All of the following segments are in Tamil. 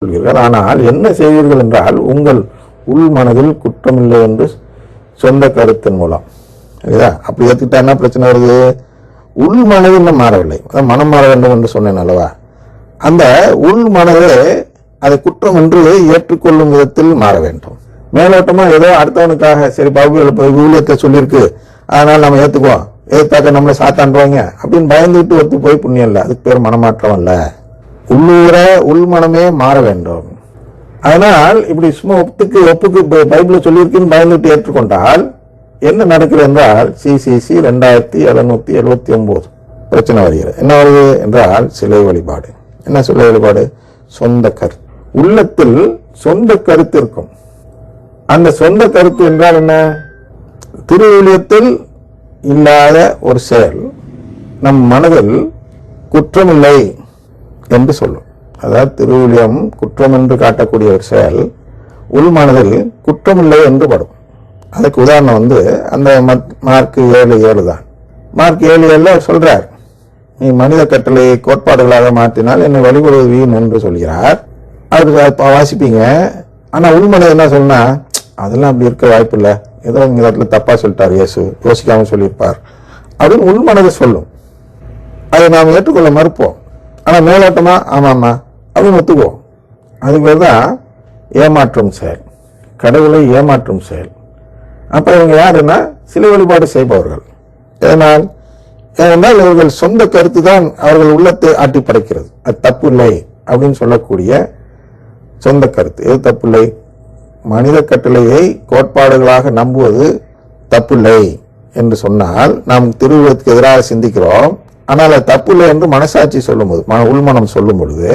சொல்கிறீர்கள். ஆனால் என்ன செய்வீர்கள் என்றால் உங்கள் உள் மனதில் குற்றமில்லை என்று சொந்த கருத்தின் மூலம். சரிதா? அப்படி ஏற்றுக்கிட்டா என்ன பிரச்சனை வருது? உள் மனது இன்னும் மாறவில்லை. மனம் மாற வேண்டும் என்று சொன்னேன் அல்லவா? அந்த உள் மனதே அதை குற்றம் என்று ஏற்றுக்கொள்ளும் விதத்தில் மாற வேண்டும். மேலோட்டமா ஏதோ அடுத்தவனுக்காக சரி பாபு ஊழியத்தை சொல்லியிருக்கு அதனால நம்ம ஏத்துக்குவோம், ஏத்தாக்க நம்மளை சாத்தாண்டுவாங்க அப்படின்னு பயந்துட்டு ஒத்து போய் புண்ணியம் இல்லை. அதுக்கு பேர் மனமாற்றம் அல்ல. உள்ளூர உள் மனமே மாற வேண்டும். அதனால் இப்படி சும்மா ஒப்புக்கு பைபிள சொல்லியிருக்குன்னு பயந்துட்டு ஏற்றுக்கொண்டால் என்ன நடக்கிறது என்றால் சிசிசி 2779 பிரச்சனை வருகிறது. என்ன வருது என்றால் சிலை வழிபாடு. என்ன சிலை வழிபாடு? சொந்த கருத்து. உள்ளத்தில் சொந்த கருத்து இருக்கும். அந்த சொந்த கருத்து என்றால் என்ன? திருவிழியத்தில் இல்லாத ஒரு செயல் நம் மனதில் குற்றமில்லை என்று சொல்லும். அதாவது திருவிழியம் குற்றம் என்று காட்டக்கூடிய ஒரு செயல் உள் மனதில் குற்றமில்லை என்று படும். அதுக்கு உதாரணம் அந்த மார்க் 7:7 தான். மார்க் 7:7 சொல்றார், நீ மனித கட்டளை கோட்பாடுகளாக மாற்றினால் என்னை வழிபடுவது வீண் என்று சொல்கிறார். அதுக்கு வாசிப்பீங்க. ஆனா உள்மனை என்ன சொன்னா, அதெல்லாம் அப்படி இருக்க வாய்ப்பு இல்லை, ஏதோ இந்த இடத்துல தப்பா சொல்லிட்டார் இயேசு, யோசிக்காம சொல்லியிருப்பார் அப்படின்னு உள்மனதை சொல்லும். அதை நாம் ஏற்றுக்கொள்ள மறுப்போம். ஆனா மேலோட்டமா ஆமாமா அப்படின்னு ஒத்துக்குவோம். அதுக்கு பேர் தான் ஏமாற்றும் செயல், கடவுளை ஏமாற்றும் செயல். அப்ப இவங்க யாருன்னா சிலை வழிபாடு செய்பவர்கள். ஏனால் இவர்கள் சொந்த கருத்து தான் அவர்கள் உள்ளத்தை ஆட்டி படைக்கிறது. அது தப்பு இல்லை அப்படின்னு சொல்லக்கூடிய சொந்த கருத்து. எது தப்பு இல்லை? மனித கட்டளையை கோட்பாடுகளாக நம்புவது தப்பில்லை என்று சொன்னால் நாம் திருவிழத்துக்கு எதிராக சிந்திக்கிறோம். ஆனால் அது தப்பில்லை என்று மனசாட்சி சொல்லும் போது, உள்மனம் சொல்லும் பொழுது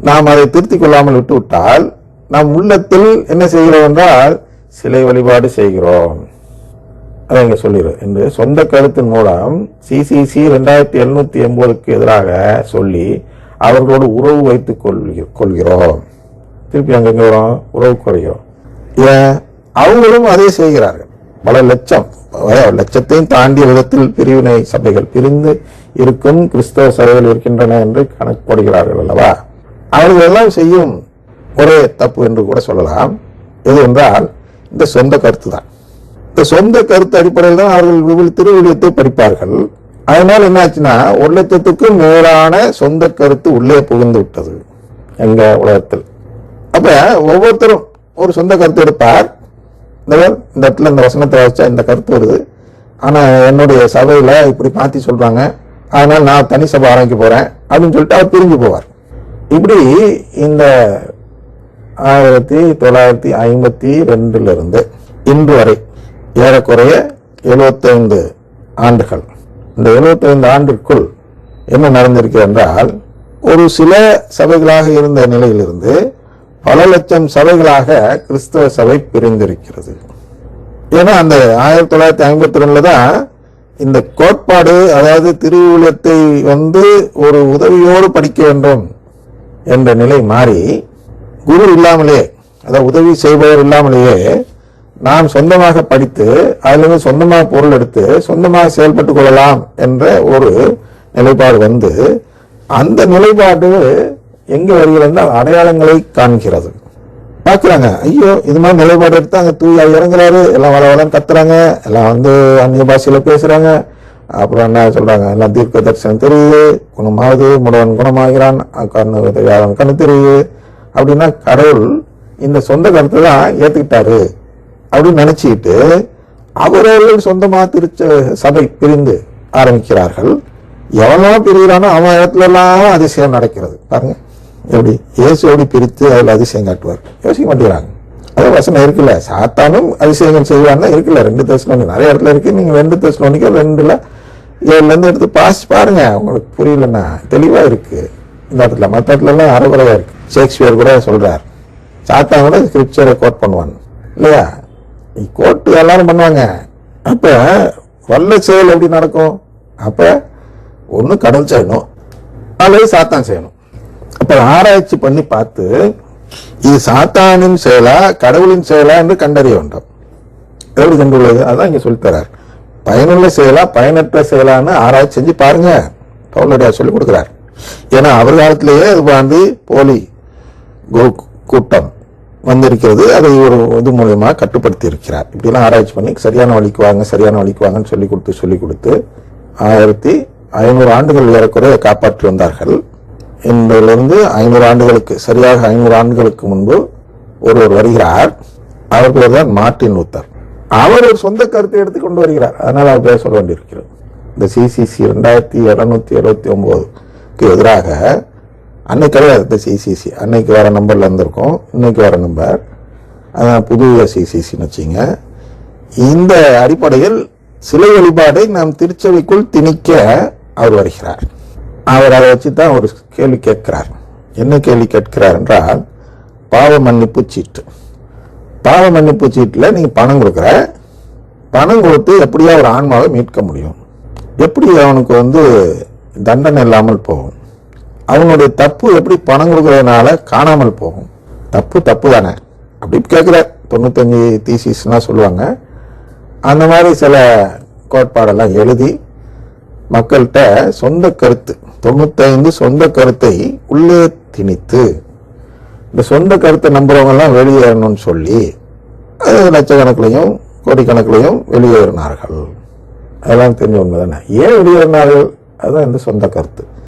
நாம் அதை திருத்திக் கொள்ளாமல் விட்டு விட்டால் நாம் உள்ளத்தில் என்ன செய்கிறோம் என்றால் சிலை வழிபாடு செய்கிறோம். அதை இங்க சொல்லிடுறோம் என்று சொந்த கருத்தின் மூலம் சிசிசி 2780க்கு எதிராக சொல்லி அவர்களோடு உறவு வைத்துக் கொள்கிறோம். திருப்பி அங்க வரும், உறவு குறைகிறோம். ஏன்? அவங்களும் அதை செய்கிறார்கள். பல லட்சத்தையும் தாண்டிய விதத்தில் பிரிவினை சபைகள் பிரிந்து இருக்கும் கிறிஸ்தவ சபைகள் இருக்கின்றன என்று கணக்கு போடுகிறார்கள் அல்லவா? அவர்கள் எல்லாம் செய்யும் ஒரே தப்பு என்று கூட சொல்லலாம். எது என்றால் இந்த சொந்த கருத்து தான். இந்த சொந்த கருத்து அடிப்படையில் தான் அவர்கள் திருவிழியத்தை படிப்பார்கள். அதனால் என்ன ஆச்சுன்னா 1,00,000க்கும் மேலான சொந்த கருத்து உள்ளே புகுந்து விட்டது எங்க உலகத்தில். அப்ப ஒவ்வொருத்தரும் ஒரு சொந்த கருத்து எடுப்பார். இந்த இடத்துல இந்த வசனத்தை வச்சா இந்த கருத்து வருது, ஆனா என்னுடைய சபையில இப்படி மாத்தி சொல்றாங்க, அதனால நான் தனி சபை ஆரம்பிக்க போறேன் அப்படின்னு சொல்லிட்டு அவர் பிரிஞ்சு போவார். இப்படி இந்த 1952 இருந்து இன்று வரை ஏறக்குறைய 75 ஆண்டுகள். இந்த 75 ஆண்டிற்குள் என்ன நடந்திருக்கு என்றால் ஒரு சில சபைகளாக இருந்த நிலையிலிருந்து பல லட்சம் சபைகளாக கிறிஸ்தவ சபை பிரிந்திருக்கிறது. ஏன்னா அந்த 1952 தான் இந்த கோட்பாடு, அதாவது திருவிழியத்தை ஒரு உதவியோடு படிக்க வேண்டும் என்ற நிலை மாறி குரு இல்லாமலே, அதாவது உதவி செய்பவர் இல்லாமலேயே நாம் சொந்தமாக படித்து அதிலிருந்து சொந்தமாக பொருள் எடுத்து சொந்தமாக செயல்பட்டுக் கொள்ளலாம் என்ற ஒரு நிலைப்பாடு அந்த நிலைப்பாடு எங்க வருகிறது? அடையாளங்களை காண்கிறது. பாக்குறாங்க, ஐயோ இது மாதிரி நிலைப்பாடு எடுத்து அங்க தூயா இறங்குறாரு, எல்லாம் வளவளன்னு கத்துறாங்க, எல்லாம் அந்நிய பாஷையில பேசுறாங்க. அப்புறம் என்ன சொல்றாங்க, எல்லாம் தீர்க்க தரிசனம் தெரியுது, குணமாகுது, முடவன் குணமாகிறான், கண்ணு தெரியுது அப்படின்னா கடவுள் இந்த சொந்த கருத்தை தான் ஏத்துக்கிட்டாரு அப்படின்னு நினைச்சுக்கிட்டு அவர்கள் சொந்தமா சபை பிரிந்து ஆரம்பிக்கிறார்கள். எவனோ பிரிகிறானோ அவன் இடத்துல எல்லாம் அதிசயம் நடக்கிறது. பாருங்க எப்படி இயேசு எப்படி பிரித்து அதில் அதிசயம் காட்டுவார். யோசிக்க மாட்டேங்கிறாங்க. அதே வசனம் இருக்குல்ல, சாத்தானும் அதிசயங்கள் செய்வான்னா இருக்குல்ல. 2 தெசலோனிக்கர் நிறைய இடத்துல இருக்கு. நீங்க 2 தெசலோனிக்கர் 2:7 எடுத்து பாசி பாருங்க, உங்களுக்கு புரியலன்னா தெளிவா இருக்கு. இந்த இடத்துல மற்ற இடத்துல எல்லாம் அறகுறையா இருக்கு. ஷேக்ஸ்பியர் கூட சொல்றார், சாத்தான் கூட ஸ்கிரிப்சரை கோட் பண்ணுவான் இல்லையா? கோட்டு எல்லாரும் பண்ணுவாங்க. அப்ப வல்ல செயல் எப்படி நடக்கும்? அப்ப ஒண்ணு கடவுள் செய்யணும் அல்லது சாத்தான் செய்யணும். அப்ப ஆராய்ச்சி பண்ணி பார்த்து இது சாத்தானின் செயலா கடவுளின் செயலா என்று கண்டறிய வேண்டும். எப்படி கண்டுள்ளது? அதான் இங்க சொல்லித்தரார். பயனுள்ள செயலா பயனற்ற செயலான்னு ஆராய்ச்சி செஞ்சு பாருங்க, பவுலடியார் சொல்லி கொடுக்கிறார். ஏன்னா அவர் காலத்திலேயே அது போலி கூட்டம் வந்திருக்கிறது. அதை ஒரு இது மூலயமா கட்டுப்படுத்தி இருக்கிறார். இப்படிலாம் ஆராய்ச்சி பண்ணி சரியான வழிக்கு வாங்கன்னு சொல்லி கொடுத்து 1500 ஆண்டுகள் ஏறக்குறைய காப்பாற்றி வந்தார்கள். இன்றிலிருந்து 500 ஆண்டுகளுக்கு சரியாக 500 ஆண்டுகளுக்கு முன்பு ஒருவர் வருகிறார். அவர் பேர் தான் மார்ட்டின் லூத்தர். அவர் ஒரு சொந்த கருத்தை எடுத்து கொண்டு வருகிறார். அதனால அவர் பேர் சொல்ல வேண்டியிருக்கிறது. இந்த சிசிசி 2779க்கு எதிராக அன்னைக்கு கிடையாது. இந்த சிசிசி அன்னைக்கு வேற நம்பர்ல இருந்திருக்கும், இன்னைக்கு வேற நம்பர், அதான் புது சிசிசின்னு வச்சுங்க. இந்த அடிப்படையில் சிலை வழிபாடை நாம் திருச்சபைக்குள் திணிக்க அவர் வருகிறார். அவர் அதை வச்சுதான் ஒரு கேள்வி கேட்கிறார். என்ன கேள்வி கேட்கிறார் என்றால், பாவ மன்னிப்பு சீட்டு. பாவ மன்னிப்பு சீட்டில் நீங்க பணம் கொடுக்குற, பணம் கொடுத்து எப்படியா ஒரு ஆன்மாவை மீட்க முடியும்? எப்படி அவனுக்கு தண்டனை இல்லாமல் போகும்? அவனுடைய தப்பு எப்படி பணம் கொடுக்கறதுனால காணாமல் போகும்? தப்பு தானே அப்படி கேட்குற 95 தீசிஸ்னா சொல்லுவாங்க. அந்த மாதிரி சில கோட்பாடெல்லாம் எழுதி மக்கள்கிட்ட சொந்த கருத்து 95 சொந்த கருத்தை உள்ளே திணித்து இந்த சொந்த கருத்தை நம்புறவங்க எல்லாம் வெளியேறணும்னு சொல்லி லட்சக்கணக்கிலையும் கோடிக்கணக்கிலையும் வெளியேறினார்கள். அதெல்லாம் தெரிஞ்ச உண்மை தானே. ஏன் வெளியேறினார்கள்? அதுதான் இந்த சொந்த கருத்து.